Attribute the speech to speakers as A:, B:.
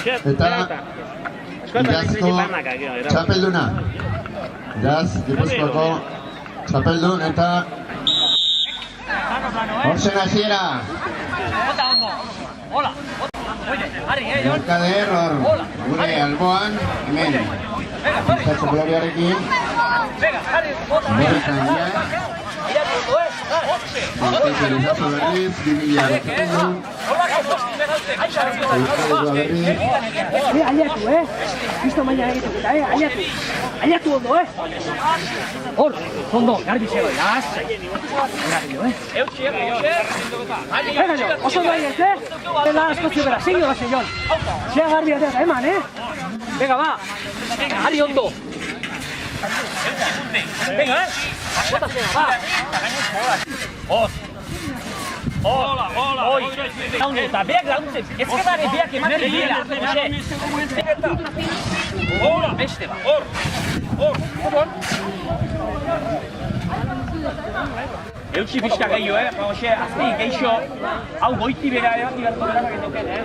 A: eta Iazko txapelduna. Iaz, Gipuzkoako txapeldun eta Hortzen hasiera. Merkader hor, gure alboan, hemen. Izatxo gloriarekin. Borretan ja. Bizkaiko Elizazo berriz, 2000 batzakundun. Euskadikoa berriz.
B: Aliatu, Visto mañana egiteko eta, aliatu. Aliatu ondo, Hor, ondo, garbi zego, lasai. Venga jo, oso ondo aiet, Dela asko zibera, segio bat zeion. Zea garbi atea, eman, Venga, ba. Ali ondo. Venga, Bota zena, ba. Hola. Laundu eta beak launtzen, ezketare beak ematen dira. Hola, beste ba. Hor. Eutsi pixka gehiago, Jose, azti geixo, hau goiti bera, bati beharko bera,